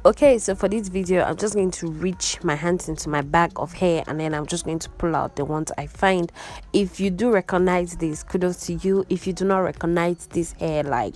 Okay, so for this video I'm just going to reach my hands into my bag of hair, and then I'm just going to pull out the ones I find. If you do recognize this, kudos to you. If you do not recognize this hair, like,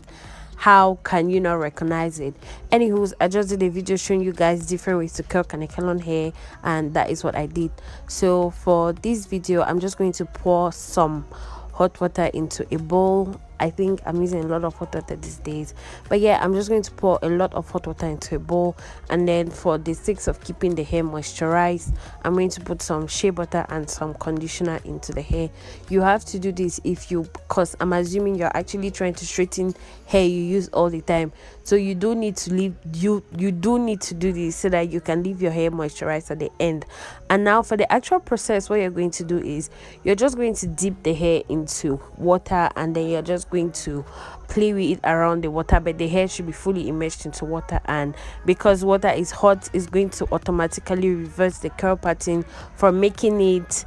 how can you not recognize it? Anywho's, I just did a video showing you guys different ways to curl kannekalon hair, and that is what I did. So for this video I'm just going to pour some hot water into a bowl. I think I'm using a lot of hot water these days, but yeah, I'm just going to pour a lot of hot water into a bowl, and then for the sake of keeping the hair moisturized, I'm going to put some shea butter and some conditioner into the hair. You have to do this if you, because I'm assuming you're actually trying to straighten hair you use all the time, so you do need to leave you do need to do this so that you can leave your hair moisturized at the end. And now for the actual process, what you're going to do is you're just going to dip the hair into water, and then you're just going to play with it around the water, but the hair should be fully immersed into water. And because water is hot, it's going to automatically reverse the curl pattern from making it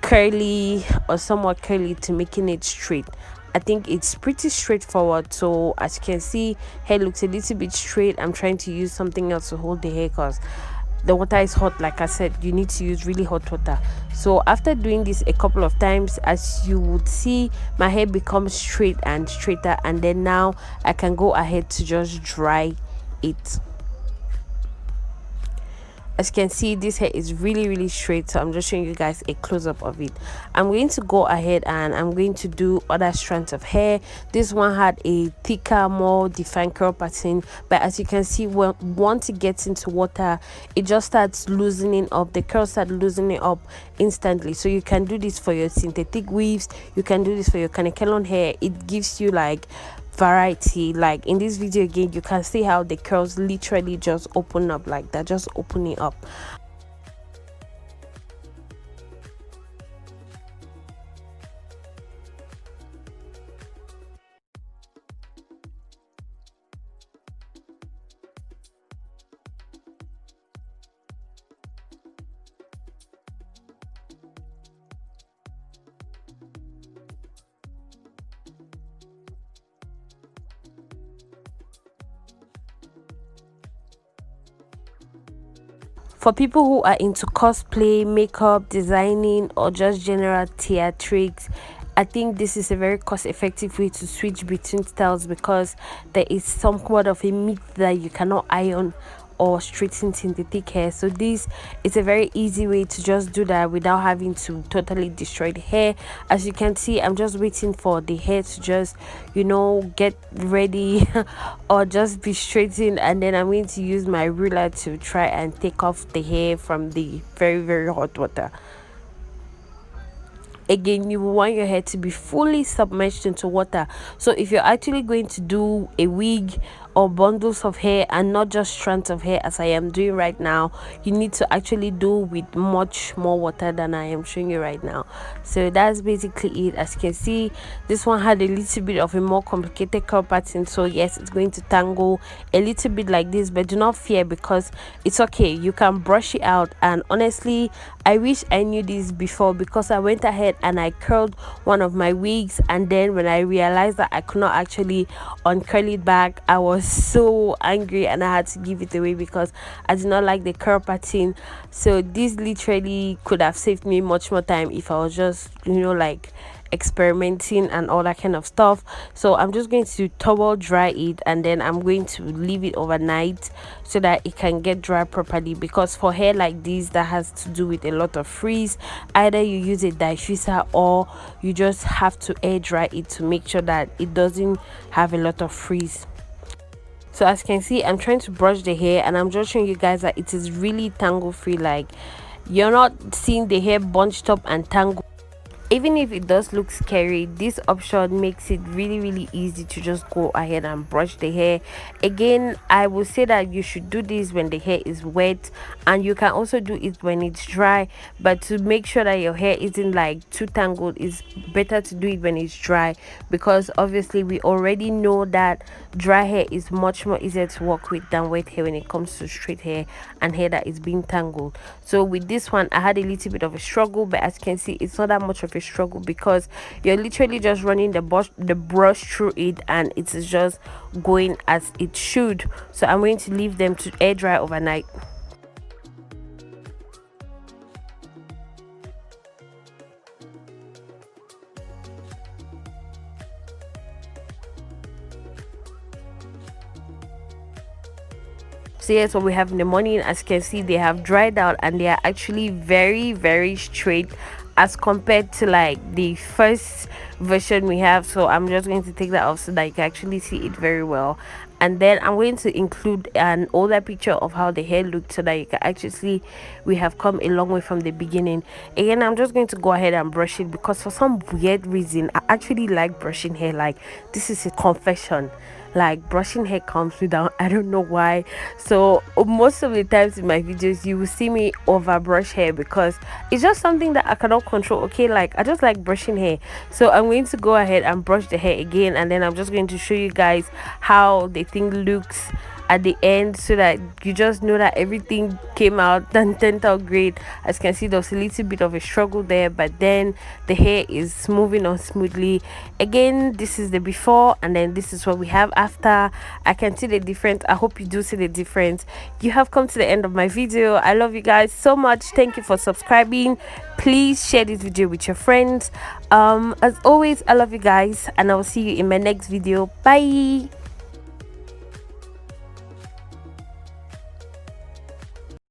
curly or somewhat curly to making it straight. I think it's pretty straightforward. So as you can see, hair looks a little bit straight. I'm trying to use something else to hold the hair because the water is hot. Like I said, you need to use really hot water. So after doing this a couple of times, as you would see, my hair becomes straight and straighter, and then now I can go ahead to just dry it. As you can see, this hair is really straight, so I'm just showing you guys a close-up of it. I'm going to go ahead and I'm going to do other strands of hair. This one had a thicker, more defined curl pattern, but as you can see, when once it gets into water, it just starts loosening up. The curls start loosening up instantly. So you can do this for your synthetic weaves, you can do this for your kannekalon hair. It gives you like variety. Like in this video again, you can see how the curls literally just open up like that, just opening up. For people who are into cosplay, makeup, designing, or just general theatrics, I think this is a very cost-effective way to switch between styles, because there is somewhat of a myth that you cannot iron or straighten synthetic hair. So this is a very easy way to just do that without having to totally destroy the hair. As you can see, I'm just waiting for the hair to just, you know, get ready or just be straightened, and then I'm going to use my ruler to try and take off the hair from the very hot water. Again, you want your hair to be fully submerged into water. So if you're actually going to do a wig or bundles of hair and not just strands of hair as I am doing right now, you need to actually do with much more water than I am showing you right now. So that's basically it. As you can see, this one had a little bit of a more complicated curl pattern, so yes, it's going to tangle a little bit like this, but do not fear, because it's okay. You can brush it out. And honestly, I wish I knew this before, because I went ahead and I curled one of my wigs, and then when I realized that I could not actually uncurl it back, I was so angry and I had to give it away because I did not like the curl pattern. So this literally could have saved me much more time if I was just, you know, like experimenting and all that kind of stuff. So I'm just going to towel dry it, and then I'm going to leave it overnight so that it can get dry properly, because for hair like this that has to do with a lot of frizz, either you use a diffuser or you just have to air dry it to make sure that it doesn't have a lot of frizz. So as you can see, I'm trying to brush the hair, and I'm just showing you guys that it is really tangle free. Like, you're not seeing the hair bunched up and tangled. Even if it does look scary, this option makes it really easy to just go ahead and brush the hair. Again, I will say that you should do this when the hair is wet, and you can also do it when it's dry, but to make sure that your hair isn't like too tangled, it's better to do it when it's dry, because obviously we already know that dry hair is much more easier to work with than wet hair when it comes to straight hair and hair that is being tangled. So with this one, I had a little bit of a struggle, but as you can see, it's not that much of a struggle, because you're literally just running the brush through it, and it is just going as it should. So I'm going to leave them to air dry overnight. So here's what we have in the morning. As you can see, they have dried out and they are actually very, very straight as compared to like the first version we have. So I'm just going to take that off so that you can actually see it very well. And then I'm going to include an older picture of how the hair looked so that you can actually see we have come a long way from the beginning. Again, I'm just going to go ahead and brush it because for some weird reason I actually like brushing hair. Like, this is a confession, like brushing hair calms me down. I don't know why. So most of the times in my videos you will see me over brush hair because it's just something that I cannot control. Okay, like I just like brushing hair. So I'm going to go ahead and brush the hair again, and then I'm just going to show you guys how the thing looks at the end so that you just know that everything came out and turned out great. As you can see, there was a little bit of a struggle there, but then the hair is moving on smoothly. Again, this is the before and then this is what we have after. I can see the difference. I hope you do see the difference. You have come to the end of my video. I love you guys so much. Thank you for subscribing. Please share this video with your friends. As always, I love you guys, and I will see you in my next video. Bye.